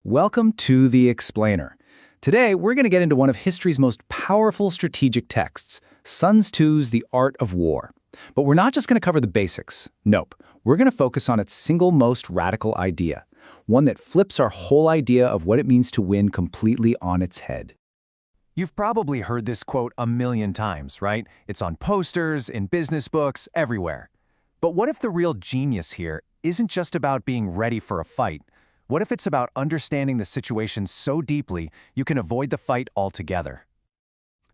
Welcome to The Explainer. Today, we're going to get into one of history's most powerful strategic texts, Sun Tzu's The Art of War. But we're not just going to cover the basics. Nope. We're going to focus on its single most radical idea, one that flips our whole idea of what it means to win completely on its head. You've probably heard this quote a million times, right? It's on posters, in business books, everywhere. But what if the real genius here isn't just about being ready for a fight? What if it's about understanding the situation so deeply you can avoid the fight altogether?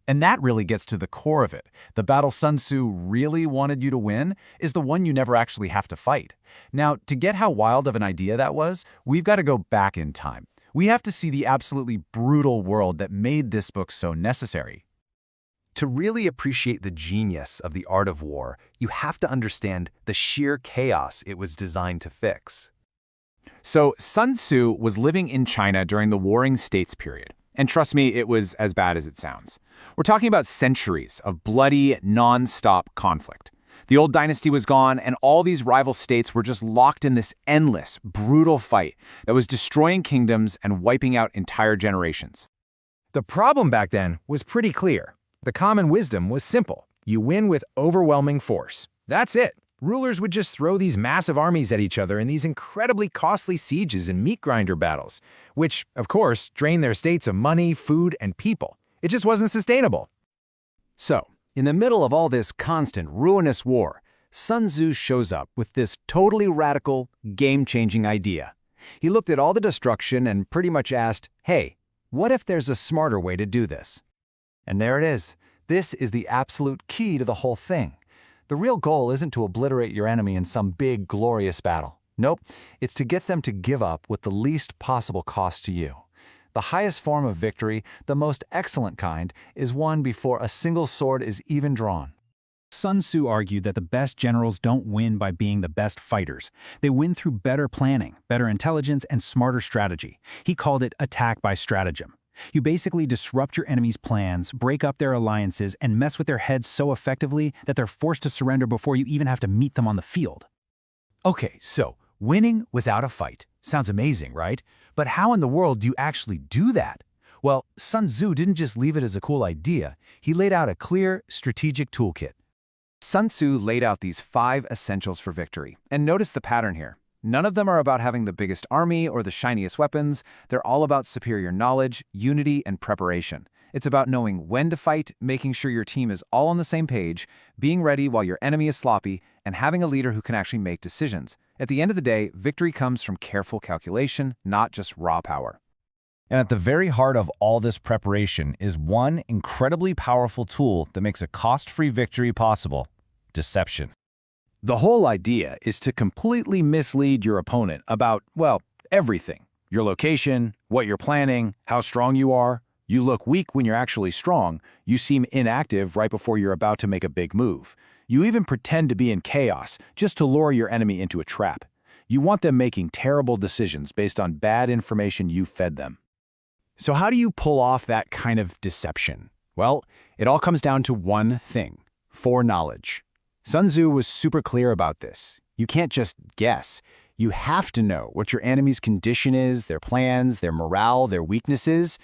And that really gets to the core of it. The battle Sun Tzu really wanted you to win is the one you never actually have to fight. Now, to get how wild of an idea that was, we've got to go back in time. We have to see the absolutely brutal world that made this book so necessary. To really appreciate the genius of the art of war, you have to understand the sheer chaos it was designed to fix. So, Sun Tzu was living in China during the Warring States period. And trust me, it was as bad as it sounds. We're talking about centuries of bloody, non-stop conflict. The old dynasty was gone, and all these rival states were just locked in this endless, brutal fight that was destroying kingdoms and wiping out entire generations. The problem back then was pretty clear. The common wisdom was simple. You win with overwhelming force. That's it. Rulers would just throw these massive armies at each other in these incredibly costly sieges and meat grinder battles, which, of course, drained their states of money, food, and people. It just wasn't sustainable. So, in the middle of all this constant, ruinous war, Sun Tzu shows up with this totally radical, game-changing idea. He looked at all the destruction and pretty much asked, hey, what if there's a smarter way to do this? And there it is. This is the absolute key to the whole thing. The real goal isn't to obliterate your enemy in some big, glorious battle. Nope, it's to get them to give up with the least possible cost to you. The highest form of victory, the most excellent kind, is won before a single sword is even drawn. Sun Tzu argued that the best generals don't win by being the best fighters. They win through better planning, better intelligence, and smarter strategy. He called it attack by stratagem. You basically disrupt your enemy's plans, break up their alliances, and mess with their heads so effectively that they're forced to surrender before you even have to meet them on the field. Okay, so winning without a fight. Sounds amazing, right? But how in the world do you actually do that? Well, Sun Tzu didn't just leave it as a cool idea. He laid out a clear, strategic toolkit. Sun Tzu laid out these 5 essentials for victory. And notice the pattern here. None of them are about having the biggest army or the shiniest weapons. They're all about superior knowledge, unity, and preparation. It's about knowing when to fight, making sure your team is all on the same page, being ready while your enemy is sloppy, and having a leader who can actually make decisions. At the end of the day, victory comes from careful calculation, not just raw power. And at the very heart of all this preparation is one incredibly powerful tool that makes a cost-free victory possible: deception. The whole idea is to completely mislead your opponent about, well, everything. Your location, what you're planning, how strong you are. You look weak when you're actually strong. You seem inactive right before you're about to make a big move. You even pretend to be in chaos just to lure your enemy into a trap. You want them making terrible decisions based on bad information you fed them. So how do you pull off that kind of deception? Well, it all comes down to one thing: foreknowledge. Sun Tzu was super clear about this. You can't just guess. You have to know what your enemy's condition is, their plans, their morale, their weaknesses.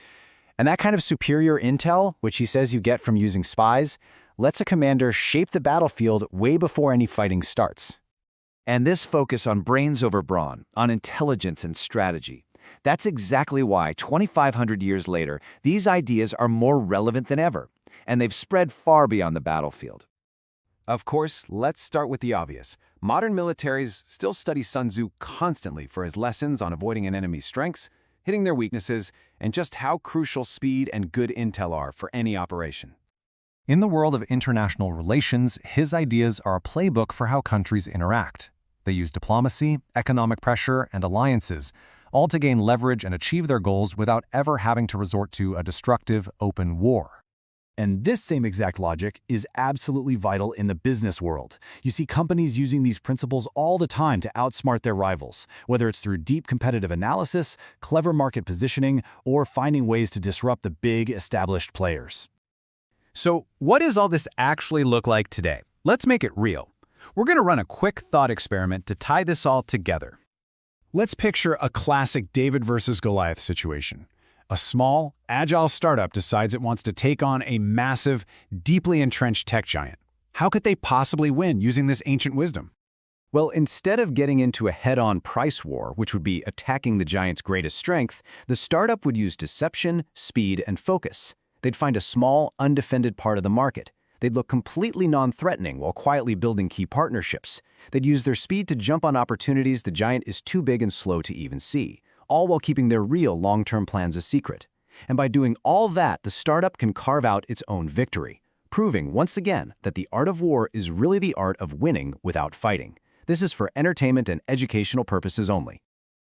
And that kind of superior intel, which he says you get from using spies, lets a commander shape the battlefield way before any fighting starts. And this focus on brains over brawn, on intelligence and strategy, that's exactly why 2,500 years later, these ideas are more relevant than ever, and they've spread far beyond the battlefield. Of course, let's start with the obvious. Modern militaries still study Sun Tzu constantly for his lessons on avoiding an enemy's strengths, hitting their weaknesses, and just how crucial speed and good intel are for any operation. In the world of international relations, his ideas are a playbook for how countries interact. They use diplomacy, economic pressure, and alliances, all to gain leverage and achieve their goals without ever having to resort to a destructive, open war. And this same exact logic is absolutely vital in the business world. You see companies using these principles all the time to outsmart their rivals, whether it's through deep competitive analysis, clever market positioning, or finding ways to disrupt the big established players. So, what does all this actually look like today? Let's make it real. We're going to run a quick thought experiment to tie this all together. Let's picture a classic David versus Goliath situation. A small, agile startup decides it wants to take on a massive, deeply entrenched tech giant. How could they possibly win using this ancient wisdom? Well, instead of getting into a head-on price war, which would be attacking the giant's greatest strength, the startup would use deception, speed, and focus. They'd find a small, undefended part of the market. They'd look completely non-threatening while quietly building key partnerships. They'd use their speed to jump on opportunities the giant is too big and slow to even see, all while keeping their real long-term plans a secret. And by doing all that, the startup can carve out its own victory, proving once again that the art of war is really the art of winning without fighting. This is for entertainment and educational purposes only.